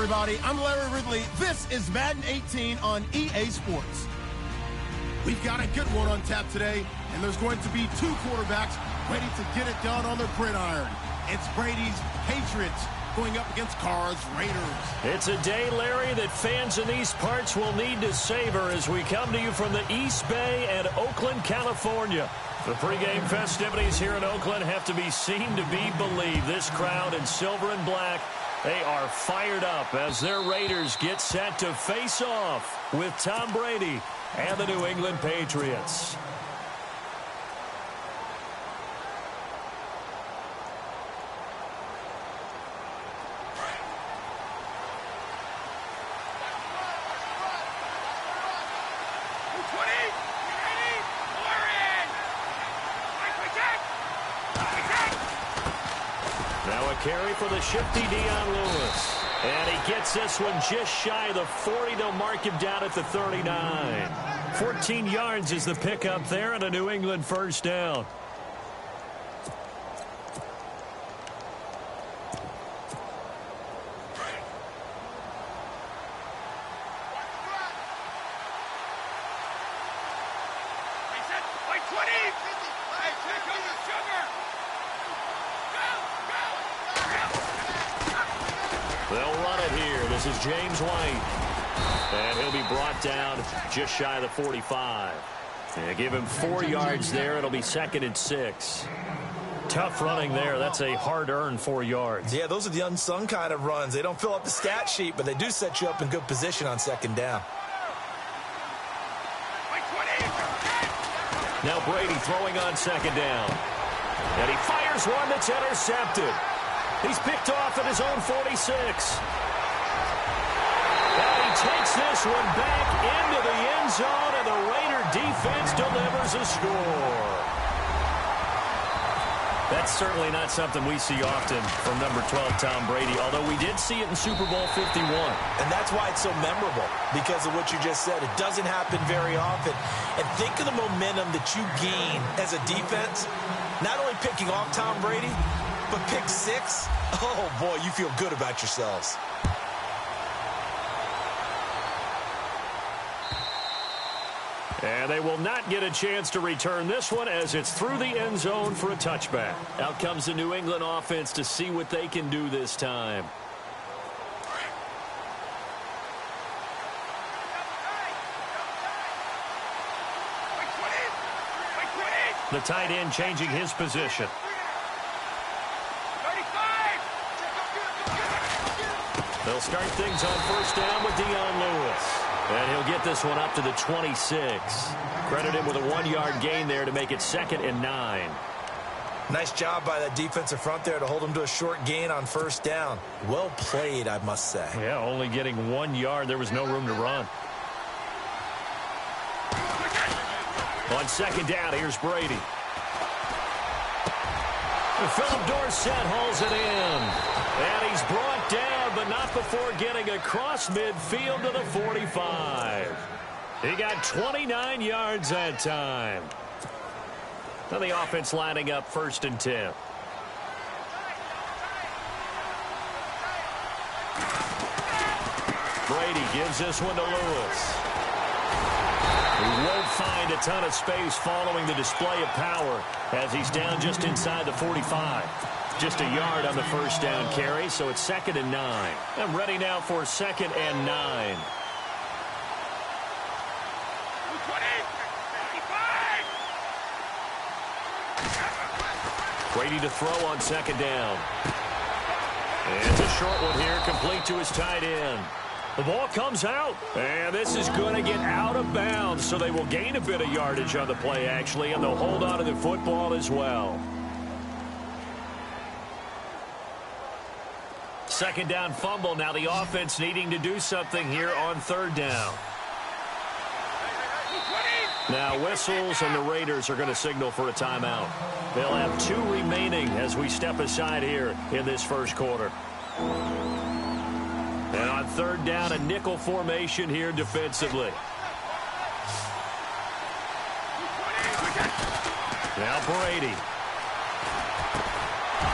everybody. I'm Larry Ridley. This is Madden 18 on EA Sports. We've got a good one on tap today, and there's going to be two quarterbacks ready to get it done on the gridiron. It's Brady's Patriots going up against Carr's Raiders. It's a day, Larry, that fans in these parts will need to savor as we come to you from the East Bay and Oakland, California. The pregame festivities here in Oakland have to be seen to be believed. This crowd in silver and black, they are fired up as their Raiders get set to face off with Tom Brady and the New England Patriots. Carry for the shifty Dion Lewis. And he gets this one just shy of the 40. They'll mark him down at the 39. 14 yards is the pickup there and a New England first down. They'll run it here. This is James White. And he'll be brought down just shy of the 45. And give him 4 yards there. It'll be 2nd and 6. Tough running there. That's a hard-earned 4 yards. Yeah, those are the unsung kind of runs. They don't fill up the stat sheet, but they do set you up in good position on 2nd down. Now Brady throwing on 2nd down. And he fires one that's intercepted. He's picked off at his own 46. And he takes this one back into the end zone, and the Raider defense delivers a score. That's certainly not something we see often from number 12, Tom Brady, although we did see it in Super Bowl 51. And that's why it's so memorable, because of what you just said. It doesn't happen very often. And think of the momentum that you gain as a defense, not only picking off Tom Brady, but pick 6, oh boy, you feel good about yourselves. And they will not get a chance to return this one as it's through the end zone for a touchback. Out comes the New England offense to see what they can do this time. The tight end changing his position. They'll start things on first down with Dion Lewis. And he'll get this one up to the 26. Credit him with a 1-yard gain there to make it 2nd and 9. Nice job by that defensive front there to hold him to a short gain on first down. Well played, I must say. Yeah, only getting 1 yard. There was no room to run. On 2nd down, here's Brady. Philip Dorsett hauls it in. And he's brought down, but not before getting across midfield to the 45. He got 29 yards that time. Now the offense lining up 1st and 10. Brady gives this one to Lewis. He won't find a ton of space following the display of power as he's down just inside the 45. Just a yard on the first down carry, so it's 2nd and 9. I'm ready now for 2nd and 9. Brady to throw on 2nd down. And it's a short one here, complete to his tight end. The ball comes out, and this is going to get out of bounds, so they will gain a bit of yardage on the play, actually, and they'll hold on to the football as well. 2nd down fumble. Now the offense needing to do something here on 3rd down. Now whistles, and the Raiders are going to signal for a timeout. They'll have 2 remaining as we step aside here in this first quarter. And on 3rd down, a nickel formation here defensively. Now Brady.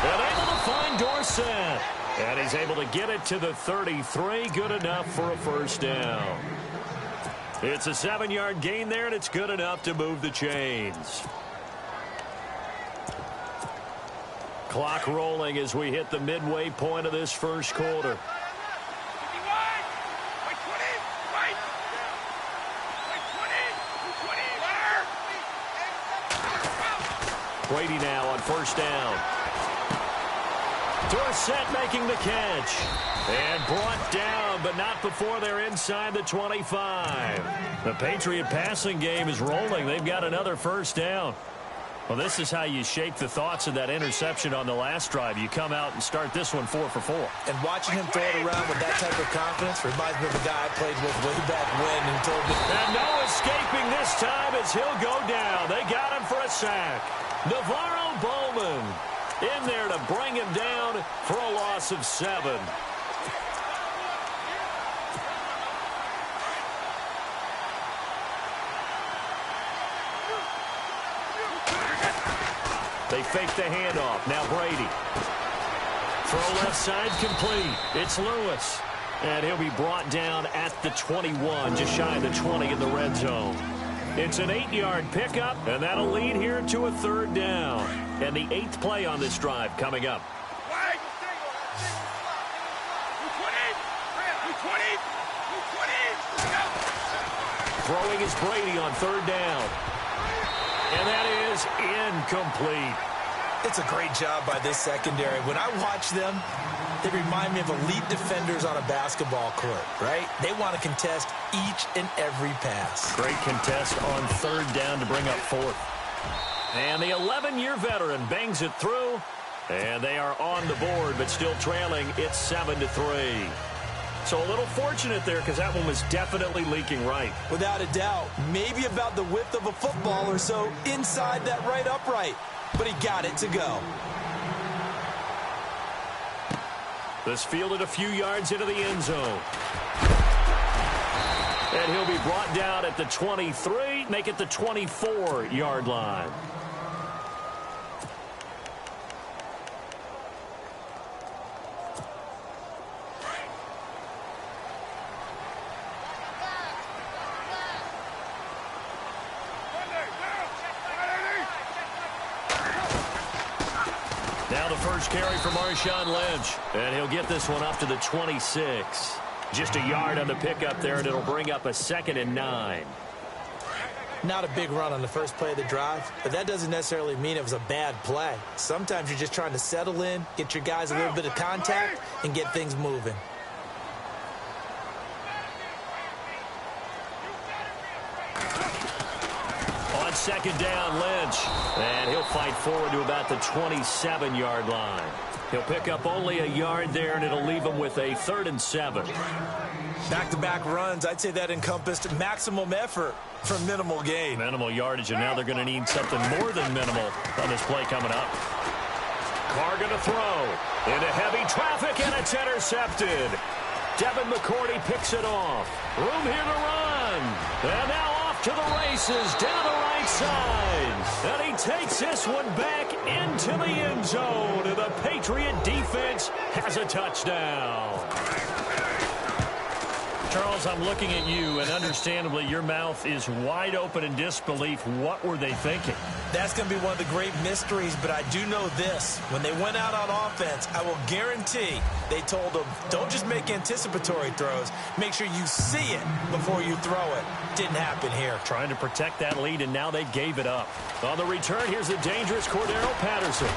And able to find Dorsett. And he's able to get it to the 33. Good enough for a first down. It's a 7-yard gain there, and it's good enough to move the chains. Clock rolling as we hit the midway point of this first quarter. Brady now on first down. Dorsett making the catch. And brought down, but not before they're inside the 25. The Patriot passing game is rolling. They've got another first down. Well, this is how you shape the thoughts of that interception on the last drive. You come out and start this one 4 for 4. And watching him throw it around with that type of confidence reminds me of a guy I played with way back when and told me. And no escaping this time as he'll go down. They got him for a sack. Navarro Bowman in there to bring him down for a loss of 7. They fake the handoff. Now Brady. Throw left side complete. It's Lewis. And he'll be brought down at the 21, just shy of the 20 in the red zone. It's an 8-yard pickup, and that'll lead here to a third down. And the 8th play on this drive coming up. Throwing is Brady on third down. And that is incomplete. It's a great job by this secondary. When I watch them, they remind me of elite defenders on a basketball court, right? They want to contest each and every pass. Great contest on third down to bring up fourth. And the 11-year veteran bangs it through. And they are on the board, but still trailing. It's 7-3. So a little fortunate there because that one was definitely leaking right. Without a doubt. Maybe about the width of a football or so inside that right upright. But he got it to go. This fielded a few yards into the end zone. And he'll be brought down at the 23, make it the 24-yard line. Now the first carry for Marshawn Lynch. And he'll get this one up to the 26. Just a yard on the pickup there, and it'll bring up a 2nd and 9. Not a big run on the first play of the drive, but that doesn't necessarily mean it was a bad play. Sometimes you're just trying to settle in, get your guys a little bit of contact, and get things moving. On second down, Lynch. And he'll fight forward to about the 27-yard line. He'll pick up only a yard there, and it'll leave him with a 3rd and 7. Back-to-back runs, I'd say that encompassed maximum effort for minimal gain. Minimal yardage, and now they're going to need something more than minimal on this play coming up. Carr going to throw into heavy traffic, and it's intercepted. Devin McCourty picks it off. Room here to run. And now off to the races down the right side. And he takes this one back into the end zone. And the Patriot defense has a touchdown. Charles, I'm looking at you, and understandably, your mouth is wide open in disbelief. What were they thinking? That's going to be one of the great mysteries, but I do know this. When they went out on offense, I will guarantee they told them, don't just make anticipatory throws. Make sure you see it before you throw it. Didn't happen here. Trying to protect that lead, and now they gave it up. On the return, here's the dangerous Cordero Patterson.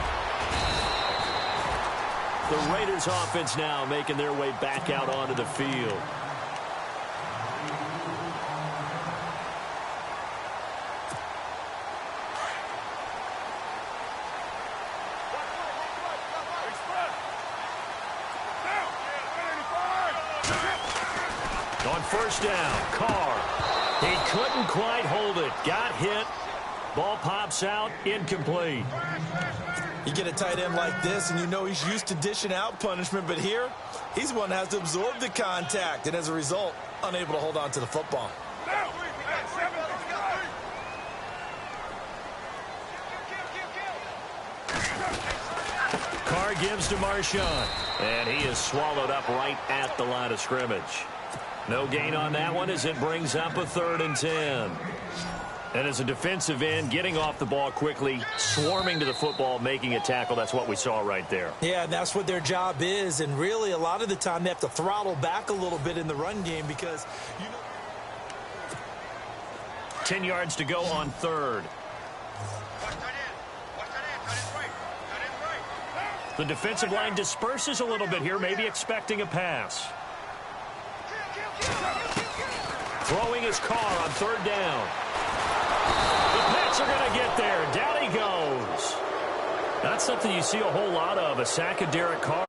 The Raiders offense now making their way back out onto the field. On first down, Carr. He couldn't quite hold it. Got hit. Ball pops out, incomplete. You get a tight end like this, and you know he's used to dishing out punishment, but here, he's the one that has to absorb the contact, and as a result, unable to hold on to the football. Carr Carr gives to Marshawn. And he is swallowed up right at the line of scrimmage. No gain on that one as it brings up a 3rd and 10. And as a defensive end, getting off the ball quickly, swarming to the football, making a tackle, that's what we saw right there. Yeah, and that's what their job is. And really, a lot of the time, they have to throttle back a little bit in the run game because, 10 yards to go on 3rd. The defensive line disperses a little bit here, maybe expecting a pass. Throwing his Carr on 3rd down. The Pats are going to get there. Down he goes. That's something you see a whole lot of, a sack of Derek Carr.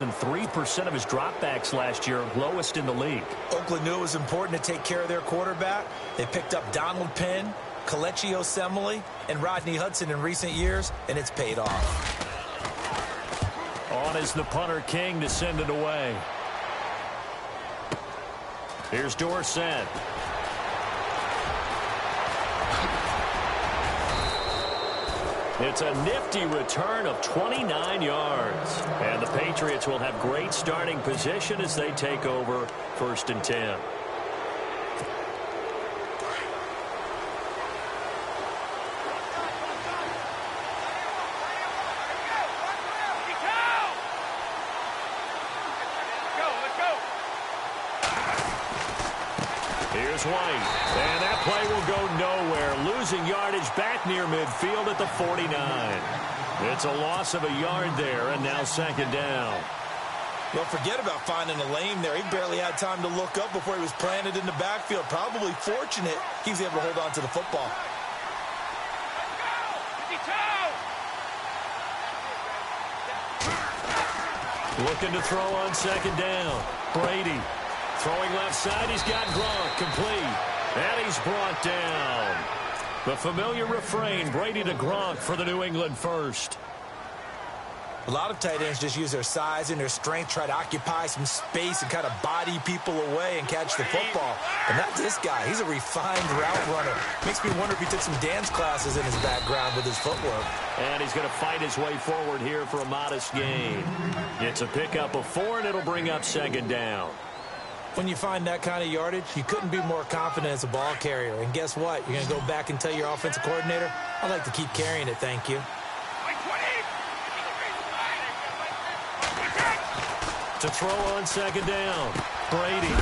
And 3% of his dropbacks last year, lowest in the league. Oakland knew it was important to take care of their quarterback. They picked up Donald Penn, Kelechi Osemele, and Rodney Hudson in recent years, and it's paid off. On is the punter King to send it away. Here's Dorsett. It's a nifty return of 29 yards. And the Patriots will have great starting position as they take over 1st and 10. Here's White, and that play will go nowhere, losing yardage back near midfield at the 49. It's a loss of a yard there, and now 2nd down. Well, forget about finding a lane there. He barely had time to look up before he was planted in the backfield. Probably fortunate he was able to hold on to the football. Looking to throw on 2nd down. Brady. Throwing left side, he's got Gronk complete. And he's brought down. The familiar refrain, Brady to Gronk for the New England first. A lot of tight ends just use their size and their strength, try to occupy some space and kind of body people away and catch the football. But not this guy. He's a refined route runner. Makes me wonder if he took some dance classes in his background with his footwork. And he's going to fight his way forward here for a modest gain. It's a pickup of 4, and it'll bring up 2nd down. When you find that kind of yardage, you couldn't be more confident as a ball carrier. And guess what? You're going to go back and tell your offensive coordinator, I'd like to keep carrying it, thank you. To throw on 2nd down. Brady.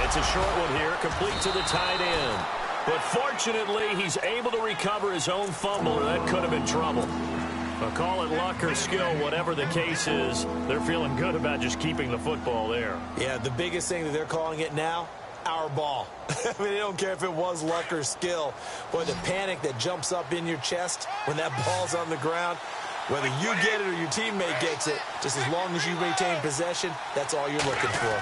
It's a short one here, complete to the tight end. But fortunately, he's able to recover his own fumble, or that could have been trouble. Call it luck or skill, whatever the case is, they're feeling good about just keeping the football there. Yeah, the biggest thing that they're calling it now, our ball. I mean, they don't care if it was luck or skill. Boy, the panic that jumps up in your chest when that ball's on the ground, whether you get it or your teammate gets it, just as long as you retain possession, that's all you're looking for.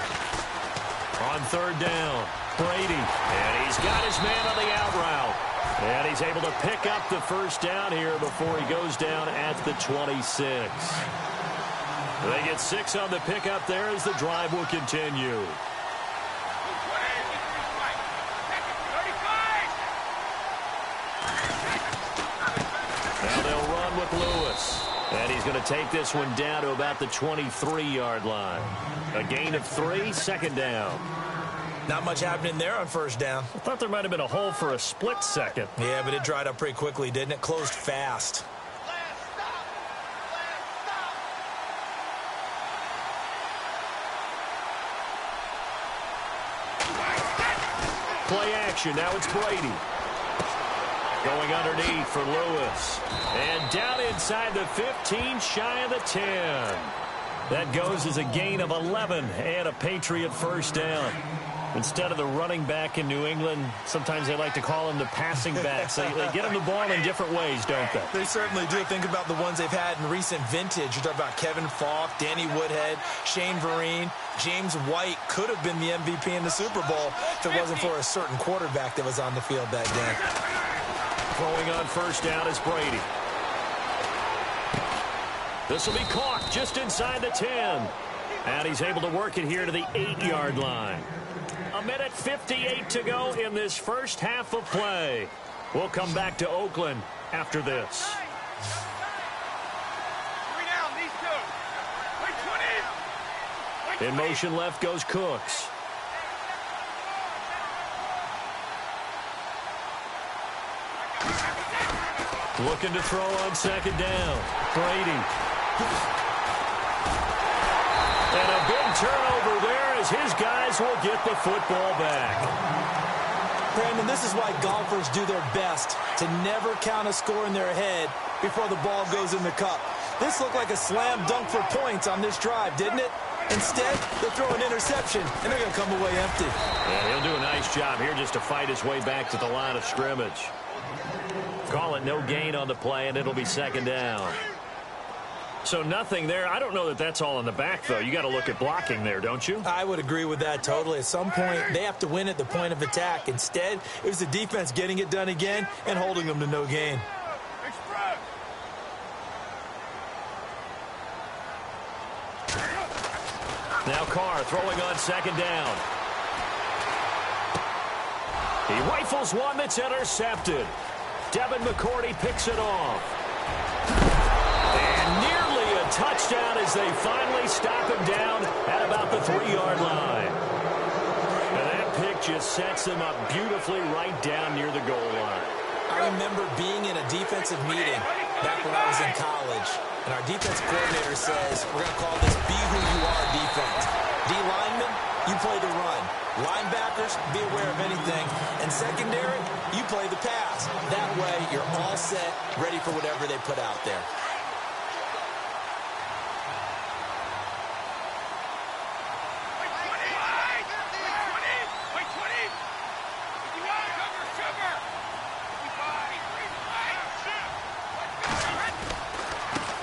On 3rd down, Brady, and he's got his man on the out route. And he's able to pick up the 1st down here before he goes down at the 26. They get 6 on the pickup there as the drive will continue. Now they'll run with Lewis. And he's going to take this one down to about the 23-yard line. A gain of 3, 2nd down. Not much happening there on 1st down. I thought there might have been a hole for a split second. Yeah, but it dried up pretty quickly, didn't it? Closed fast. Play action. Now it's Brady. Going underneath for Lewis. And down inside the 15, shy of the 10. That goes as a gain of 11 and a Patriot 1st down. Instead of the running back in New England, sometimes they like to call them the passing backs. They get them the ball in different ways, don't they? They certainly do. Think about the ones they've had in recent vintage. You're talking about Kevin Falk, Danny Woodhead, Shane Vereen. James White could have been the MVP in the Super Bowl if it wasn't for a certain quarterback that was on the field that day. Throwing on 1st down is Brady. This will be caught just inside the 10. And he's able to work it here to the 8-yard line. 1:58 to go in this first half of play. We'll come back to Oakland after this. In motion left goes Cooks. Looking to throw on second down. Brady. And a big turnover there as his guys will get the football back. Brandon, this is why golfers do their best to never count a score in their head before the ball goes in the cup. This looked like a slam dunk for points on this drive, didn't it? Instead, they'll throw an interception, and they're going to come away empty. Yeah, he'll do a nice job here just to fight his way back to the line of scrimmage. Call it no gain on the play, and it'll be second down. So nothing there. I don't know that that's all in the back, though. You got to look at blocking there, don't you? I would agree with that totally. At some point, they have to win at the point of attack. Instead, it was the defense getting it done again and holding them to no gain. Now Carr throwing on second down. He rifles one that's intercepted. Devin McCourty picks it off. And nearly a touchdown as they finally stop him down at about the 3-yard line. And that pick just sets him up beautifully right down near the goal line. I remember being in a defensive meeting back when I was in college, and our defense coordinator says, we're going to call this be who you are defense. D linemen, you play the run. Linebackers, be aware of anything. And secondary, you play the pass. That way, you're all set, ready for whatever they put out there.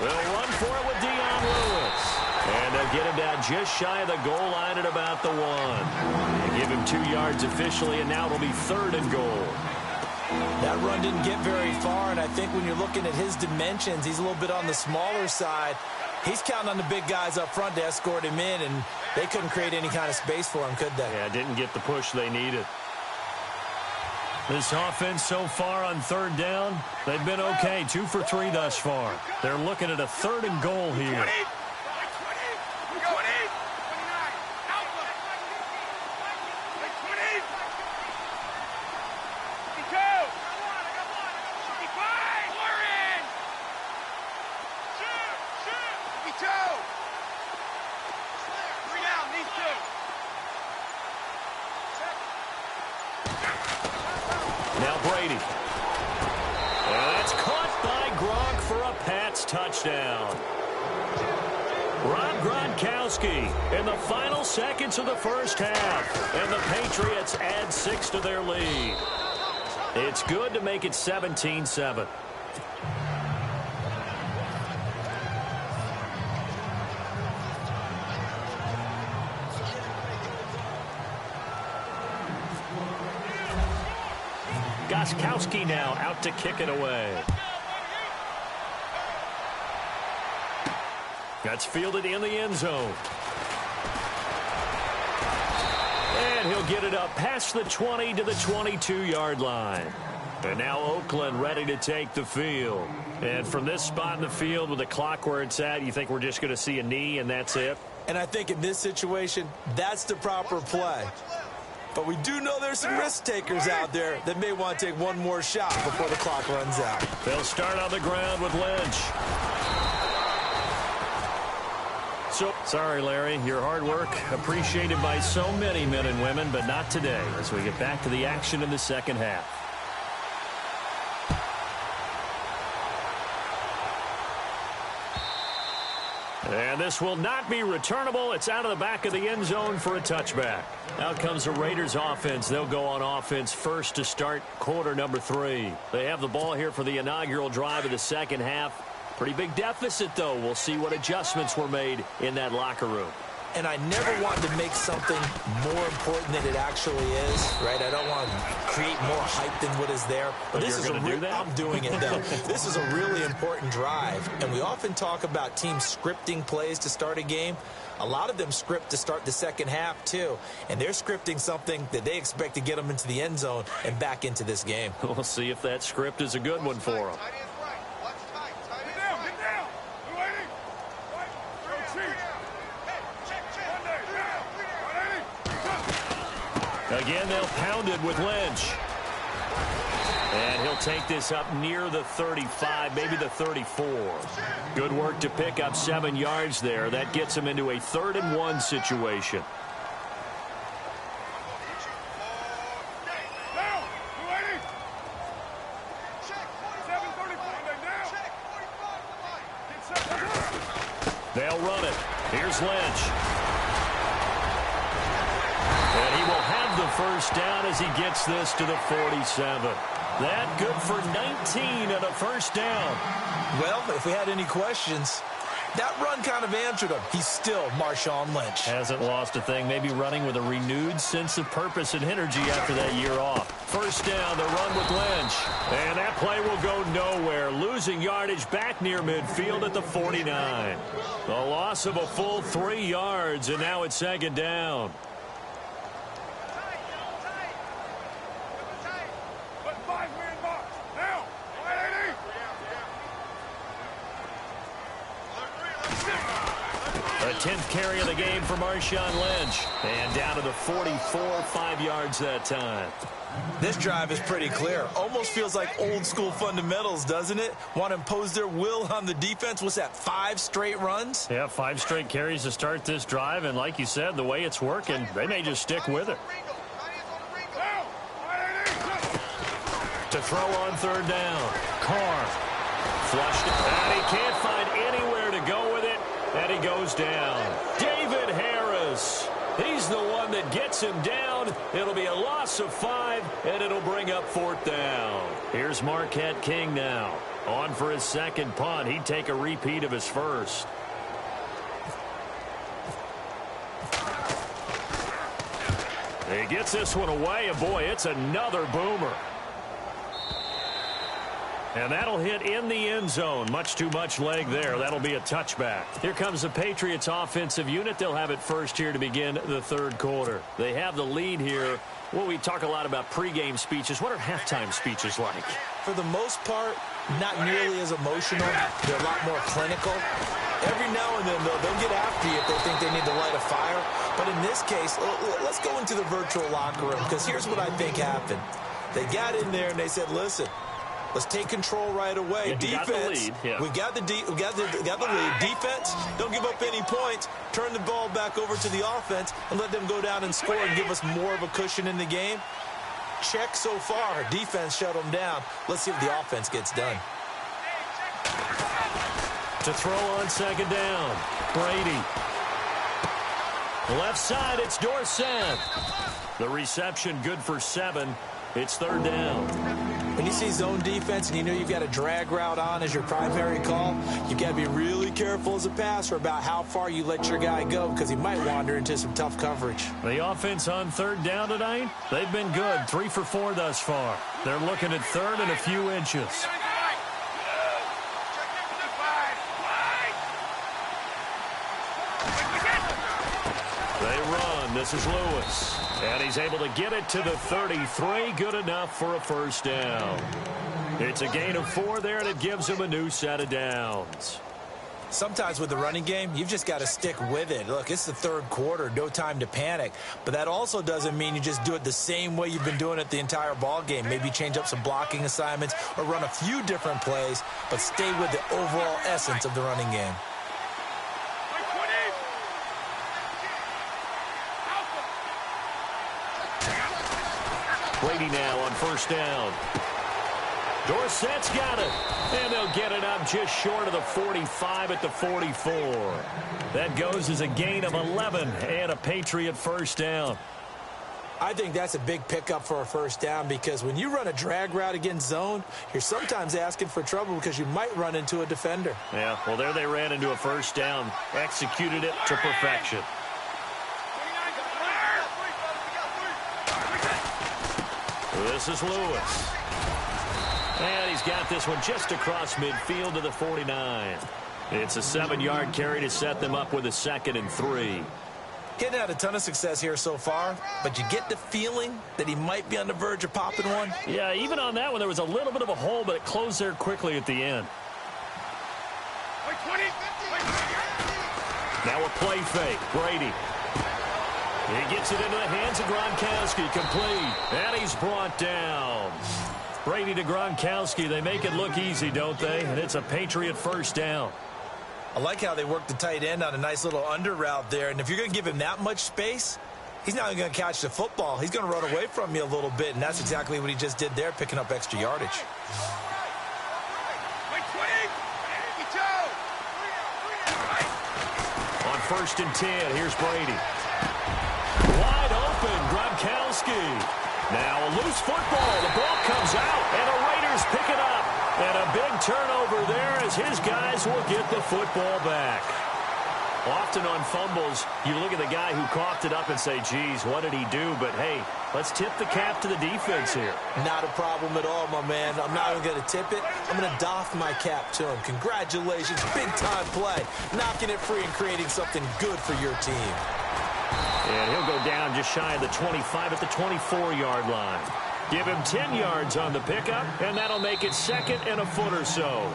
They'll run for it with Dion Lewis. And they'll get him down just shy of the goal line at about the 1. They give him 2 yards officially, and now it'll be 3rd and goal. That run didn't get very far, and I think when you're looking at his dimensions, he's a little bit on the smaller side. He's counting on the big guys up front to escort him in, and they couldn't create any kind of space for him, could they? Yeah, didn't get the push they needed. This offense so far on 3rd down, they've been okay. 2 for 3 thus far. They're looking at a 3rd and goal here. Now Brady. And that's caught by Gronk for a Pats touchdown. Rob Gronkowski in the final seconds of the first half. And the Patriots add 6 to their lead. It's good to make it 17-7. Guasimaro now out to kick it away. That's fielded in the end zone. And he'll get it up past the 20 to the 22-yard line. And now Oakland ready to take the field. And from this spot in the field with the clock where it's at, you think we're just going to see a knee and that's it? And I think in this situation, that's the proper play. But we do know there's some risk takers out there that may want to take one more shot before the clock runs out. They'll start on the ground with Lynch. So, sorry, Larry, your hard work appreciated by so many men and women, but not today as we get back to the action in the second half. And this will not be returnable. It's out of the back of the end zone for a touchback. Out comes the Raiders offense. They'll go on offense first to start quarter number 3. They have the ball here for the inaugural drive of the second half. Pretty big deficit, though. We'll see what adjustments were made in that locker room. And I never want to make something more important than it actually is, right? I don't want to create more hype than what is there. But this is I'm doing it, though. This is a really important drive. And we often talk about teams scripting plays to start a game. A lot of them script to start the second half, too. And they're scripting something that they expect to get them into the end zone and back into this game. We'll see if that script is a good one for them. Again, they'll pound it with Lynch. And he'll take this up near the 35, maybe the 34. Good work to pick up 7 yards there. That gets him into a 3rd and 1 situation. They'll run it. Here's Lynch. And he will have the first down as he gets this to the 47. That good for 19 and a first down. Well, if we had any questions, that run kind of answered him. He's still Marshawn Lynch. Hasn't lost a thing. Maybe running with a renewed sense of purpose and energy after that year off. First down, the run with Lynch. And that play will go nowhere. Losing yardage back near midfield at the 49. The loss of a full 3 yards, and now it's 2nd down. The 10th carry of the game for Marshawn Lynch. And down to the 44, 5 yards that time. This drive is pretty clear. Almost feels like old school fundamentals, doesn't it? Want to impose their will on the defense. What's that, 5 straight runs? Yeah, 5 straight carries to start this drive. And like you said, the way it's working, they may just stick with it. To throw on 3rd down. Carr flushed it. And he can't find anywhere to go with it. And he goes down. David Harris. He's the one that gets him down. It'll be a loss of 5, and it'll bring up 4th down. Here's Marquette King now. On for his 2nd punt. He'd take a repeat of his first. He gets this one away, and boy, it's another boomer. And that'll hit in the end zone. Much too much leg there. That'll be a touchback. Here comes the Patriots offensive unit. They'll have it first here to begin the 3rd quarter. They have the lead here. Well, we talk a lot about pregame speeches. What are halftime speeches like? For the most part, not nearly as emotional. They're a lot more clinical. Every now and then, though, they'll get after you if they think they need to light a fire. But in this case, let's go into the virtual locker room, because here's what I think happened. They got in there and they said, listen, let's take control right away. Yeah, defense, we got the lead. Defense, don't give up any points. Turn the ball back over to the offense and let them go down and score and give us more of a cushion in the game. Check so far. Defense shut them down. Let's see if the offense gets done. To throw on 2nd down. Brady. Left side, it's Dorsett. The reception good for 7. It's 3rd down. When you see zone defense and you know you've got a drag route on as your primary call, you've got to be really careful as a passer about how far you let your guy go, because he might wander into some tough coverage. The offense on 3rd down tonight, they've been good. 3 for 4 thus far. They're looking at 3rd and a few inches. They run. This is Lewis. And he's able to get it to the 33. Good enough for a first down. It's a gain of 4 there, and it gives him a new set of downs. Sometimes with the running game, you've just got to stick with it. Look, it's the 3rd quarter, no time to panic. But that also doesn't mean you just do it the same way you've been doing it the entire ball game. Maybe change up some blocking assignments or run a few different plays, but stay with the overall essence of the running game. Brady now on 1st down. Dorsett's got it. And they'll get it up just short of the 45 at the 44. That goes as a gain of 11 and a Patriot first down. I think that's a big pickup for a first down, because when you run a drag route against zone, you're sometimes asking for trouble because you might run into a defender. Yeah, well, there they ran into a first down. Executed it to perfection. This is Lewis. And he's got this one just across midfield to the 49. It's a 7-yard carry to set them up with a 2nd and 3. Getting had a ton of success here so far, but you get the feeling that he might be on the verge of popping one. Yeah, even on that one, there was a little bit of a hole, but it closed there quickly at the end. Now a play fake. Brady. He gets it into the hands of Gronkowski, complete, and he's brought down. Brady to Gronkowski, they make it look easy, don't they? And it's a Patriot first down. I like how they work the tight end on a nice little under route there. And if you're going to give him that much space, he's not going to catch the football. He's going to run away from you a little bit, and that's exactly what he just did there, picking up extra yardage. On 1st and 10, here's Brady. Wide open, Gronkowski. Now a loose football. The ball comes out, and the Raiders pick it up. And a big turnover there as his guys will get the football back. Often on fumbles, you look at the guy who coughed it up and say, geez, what did he do? But, hey, let's tip the cap to the defense here. Not a problem at all, my man. I'm not even going to tip it. I'm going to doff my cap to him. Congratulations. Big-time play. Knocking it free and creating something good for your team. And he'll go down just shy of the 25 at the 24-yard line. Give him 10 yards on the pickup, and that'll make it 2nd and a foot or so.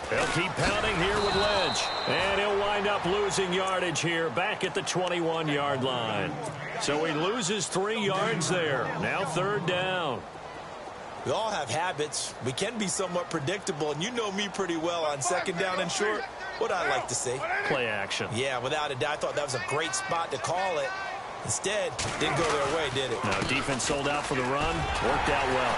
They'll keep pounding here with Lynch. And he'll wind up losing yardage here back at the 21-yard line. So he loses 3 yards there. Now 3rd down. We all have habits. We can be somewhat predictable, and you know me pretty well on 2nd down and short. What I like to see. Play action. Yeah, without a doubt. I thought that was a great spot to call it. Instead, didn't go their way, did it? Now, defense sold out for the run. Worked out well.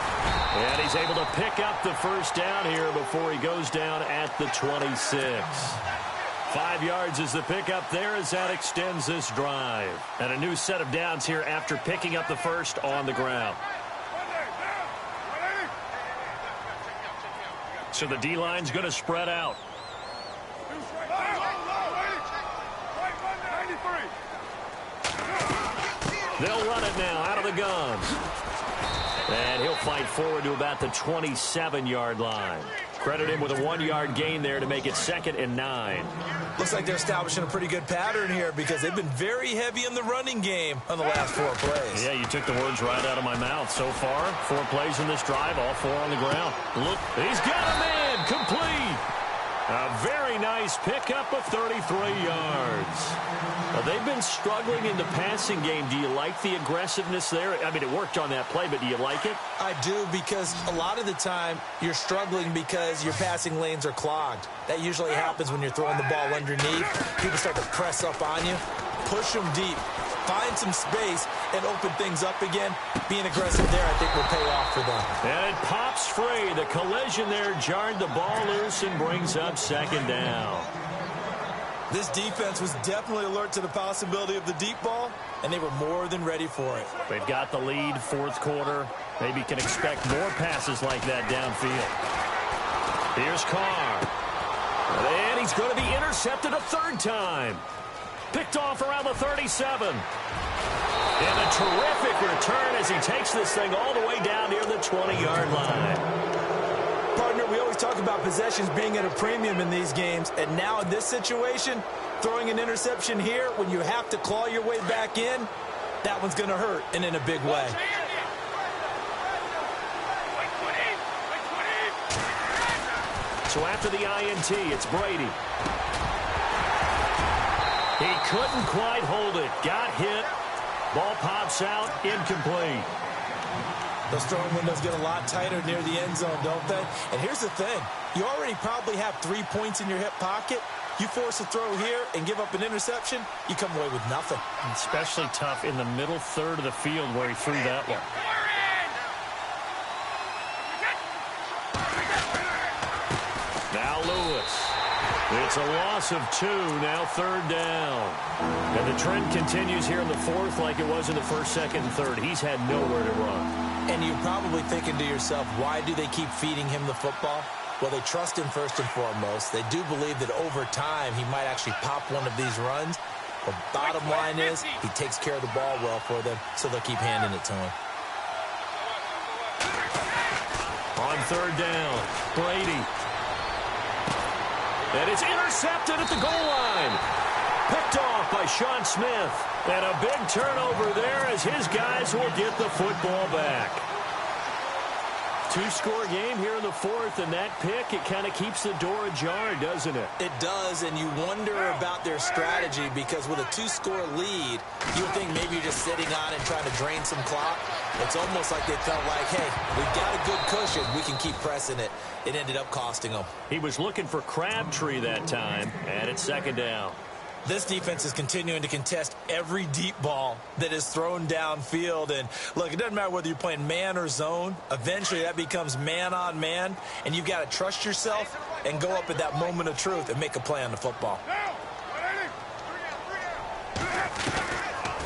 And he's able to pick up the 1st down here before he goes down at the 26. 5 yards is the pickup there as that extends this drive. And a new set of downs here after picking up the 1st on the ground. So the D-line's going to spread out. They'll run it now out of the guns. And he'll fight forward to about the 27-yard line. Credit him with a 1-yard gain there to make it 2nd and 9. Looks like they're establishing a pretty good pattern here because they've been very heavy in the running game on the last 4 plays. Yeah, you took the words right out of my mouth. So far, 4 plays in this drive, all 4 on the ground. Look, he's got a man, complete. A very nice pickup of 33 yards. Now, they've been struggling in the passing game. Do you like the aggressiveness there? I mean, it worked on that play, but do you like it? I do, because a lot of the time you're struggling because your passing lanes are clogged. That usually happens when you're throwing the ball underneath. People start to press up on you. Push them deep. Find some space and open things up again. Being aggressive there, I think, will pay off for them. And it pops free. The collision there jarred the ball loose and brings up 2nd down. This defense was definitely alert to the possibility of the deep ball, and they were more than ready for it. They've got the lead, 4th quarter. Maybe can expect more passes like that downfield. Here's Carr. And he's going to be intercepted a 3rd time. Picked off around the 37. And a terrific return as he takes this thing all the way down near the 20-yard line. Partner, we always talk about possessions being at a premium in these games, and now in this situation, throwing an interception here when you have to claw your way back in, that one's going to hurt, and in a big way. So after the INT, it's Brady. He couldn't quite hold it. Got hit. Ball pops out. Incomplete. Those throwing windows get a lot tighter near the end zone, don't they? And here's the thing. You already probably have 3 points in your hip pocket. You force a throw here and give up an interception, you come away with nothing. Especially tough in the middle 3rd of the field where he threw that one. Now Lewis. It's a loss of 2, now 3rd down. And the trend continues here in the 4th like it was in the 1st, 2nd, and 3rd. He's had nowhere to run. And you're probably thinking to yourself, why do they keep feeding him the football? Well, they trust him first and foremost. They do believe that over time he might actually pop one of these runs. The bottom line is he takes care of the ball well for them, so they'll keep handing it to him. On third down, Brady. And it's intercepted at the goal line. Picked off by Sean Smith. And a big turnover there as his guys will get the football back. Two-score game here in the fourth, and that pick, it kind of keeps the door ajar, doesn't it? It does, and you wonder about their strategy because with a two-score lead, you would think maybe you're just sitting on it and trying to drain some clock. It's almost like they felt like, hey, we've got a good cushion. We can keep pressing it. It ended up costing them. He was looking for Crabtree that time, and it's second down. This defense is continuing to contest every deep ball that is thrown downfield. And, look, it doesn't matter whether you're playing man or zone. Eventually, that becomes man-on-man, and you've got to trust yourself and go up at that moment of truth and make a play on the football.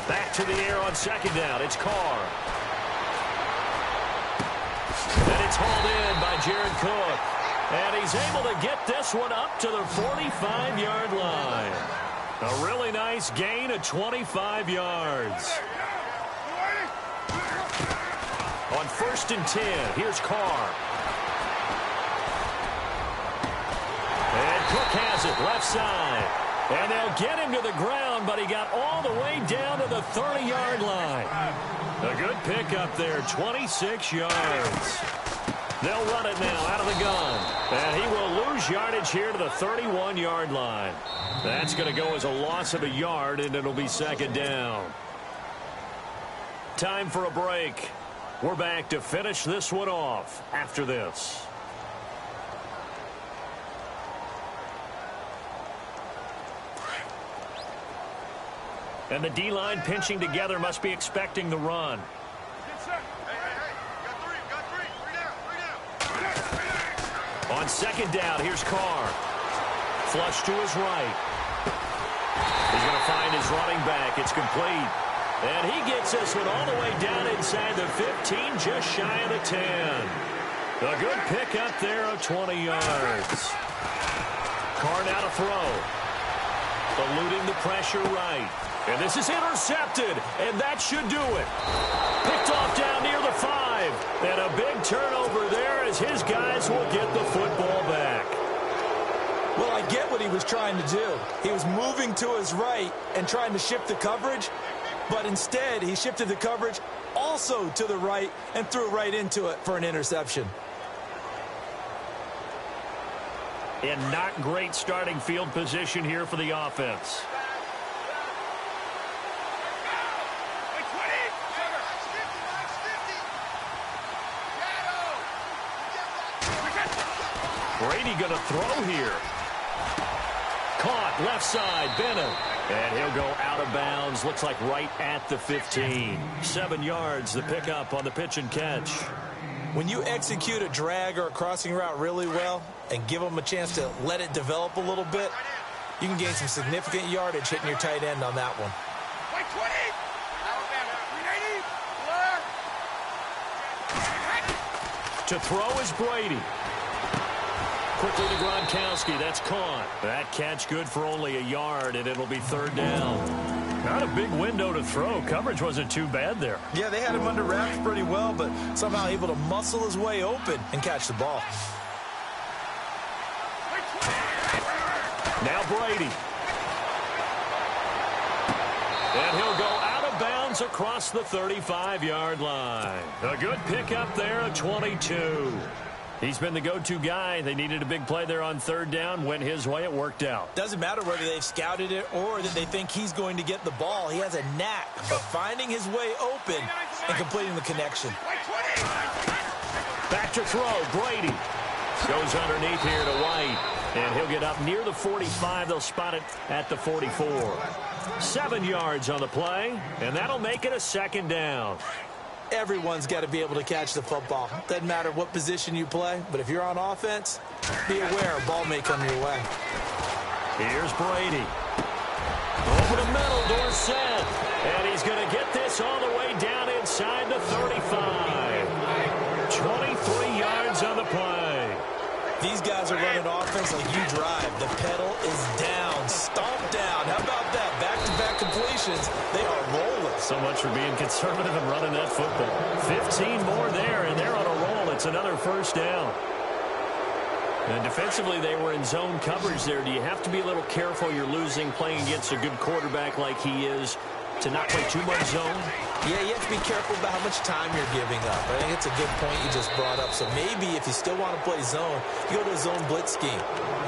Back to the air on second down. It's Carr. And it's hauled in by Jared Cook. And he's able to get this one up to the 45-yard line. A really nice gain of 25 yards. On 1st and 10, here's Carr. And Cook has it, left side. And they'll get him to the ground, but he got all the way down to the 30-yard line. A good pickup there, 26 yards. They'll run it now out of the gun. And he will lose yardage here to the 31-yard line. That's going to go as a loss of a yard, and it'll be second down. Time for a break. We're back to finish this one off after this. And the D-line pinching together must be expecting the run. On second down, here's Carr. Flush to his right. He's going to find his running back. It's complete. And he gets this one all the way down inside the 15, just shy of the 10. A good pick up there of 20 yards. Carr now to throw. Eluding the pressure right. And this is intercepted, and that should do it. Picked off down near the 5. And a big turnover there as his guys will get the football back. Well, I get what he was trying to do. He was moving to his right and trying to shift the coverage, but instead he shifted the coverage also to the right and threw right into it for an interception. And not great starting field position here for the offense. Brady going to throw here. Caught left side, Bennett. And he'll go out of bounds. Looks like right at the 15. 7 yards, the pickup on the pitch and catch. When you execute a drag or a crossing route really well and give them a chance to let it develop a little bit, you can gain some significant yardage hitting your tight end on that one. To throw is Brady. Quickly to Gronkowski. That's caught. That catch good for only a yard, and it'll be third down. Not a big window to throw. Coverage wasn't too bad there. Yeah, they had him under wraps pretty well, but somehow able to muscle his way open and catch the ball. Now Brady. And he'll go out of bounds across the 35-yard line. A good pickup there of 22. He's been the go-to guy. They needed a big play there on third down. Went his way. It worked out. Doesn't matter whether they've scouted it or that they think he's going to get the ball. He has a knack of finding his way open and completing the connection. Back to throw. Brady goes underneath here to White. And he'll get up near the 45. They'll spot it at the 44. 7 yards on the play. And that'll make it a second down. Everyone's got to be able to catch the football. Doesn't matter what position you play, but if you're on offense, be aware a ball may come your way. Here's Brady. Over the middle, Dorsett. And he's going to get this all the way down inside the 35. 23 yards on the play. These guys are running offense like you drive. The pedal is down. Stomp down. How about that? Back-to-back formations, they are rolling. So much for being conservative and running that football. 15 more there, and they're on a roll. It's another first down. And defensively, they were in zone coverage there. Do you have to be a little careful? You're losing playing against a good quarterback like he is to not play too much zone? Yeah, you have to be careful about how much time you're giving up. I think it's a good point you just brought up. So maybe if you still want to play zone, you go to a zone blitz scheme.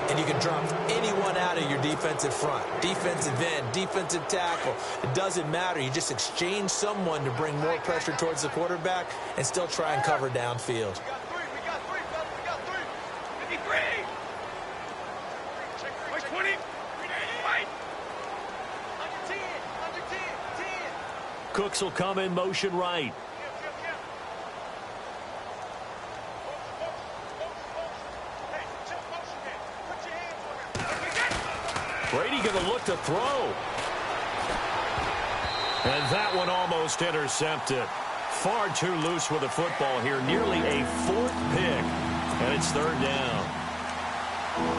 And you can drop anyone out of your defensive front. Defensive end, defensive tackle. It doesn't matter. You just exchange someone to bring more pressure towards the quarterback and still try and cover downfield. Cooks will come in motion right. Brady going to look to throw. And that one almost intercepted. Far too loose with the football here. Nearly a fourth pick. And it's third down.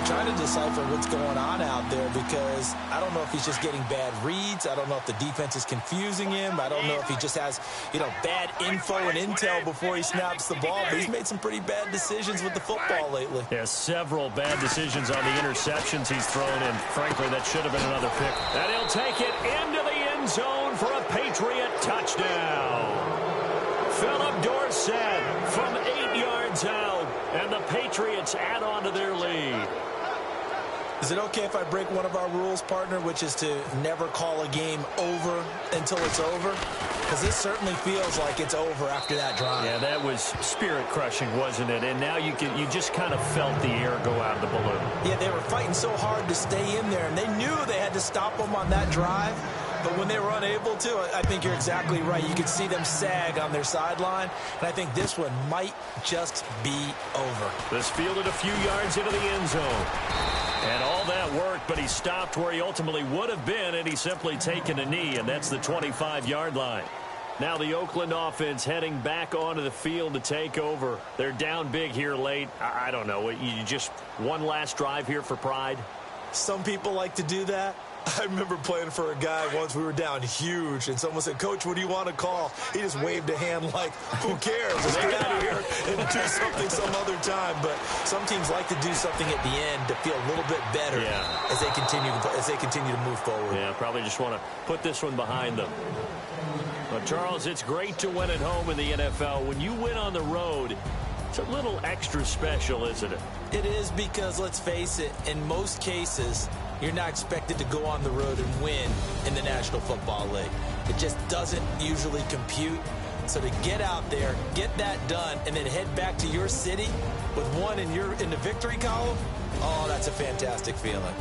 Trying to decipher what's going on out there because I don't know if he's just getting bad reads. I don't know if the defense is confusing him. I don't know if he just has, bad info and intel before he snaps the ball. But he's made some pretty bad decisions with the football lately. Yeah, several bad decisions on the interceptions he's thrown, and frankly, that should have been another pick. And he'll take it into the end zone for a Patriot touchdown. Philip Dorsett from 8 yards out, and the Patriots add on to their lead. Is it okay if I break one of our rules, partner, which is to never call a game over until it's over? Because this certainly feels like it's over after that drive. Yeah, that was spirit-crushing, wasn't it? And now you just kind of felt the air go out of the balloon. Yeah, they were fighting so hard to stay in there, and they knew they had to stop them on that drive. But when they were unable to, I think you're exactly right. You could see them sag on their sideline, and I think this one might just be over. This fielded a few yards into the end zone. And all that worked, but he stopped where he ultimately would have been, and he's simply taken a knee, and that's the 25-yard line. Now the Oakland offense heading back onto the field to take over. They're down big here late. I don't know. You just one last drive here for pride? Some people like to do that. I remember playing for a guy once. We were down huge, and someone said, "Coach, what do you want to call?" He just waved a hand like, "Who cares? Let's get out of here and do something some other time." But some teams like to do something at the end to feel a little bit better as they continue to move forward. Yeah, probably just want to put this one behind them. But Charles, it's great to win at home in the NFL. When you win on the road, it's a little extra special, isn't it? It is, because let's face it, in most cases, you're not expected to go on the road and win in the National Football League. It just doesn't usually compute. So to get out there, get that done, and then head back to your city with one in the victory column, oh, that's a fantastic feeling.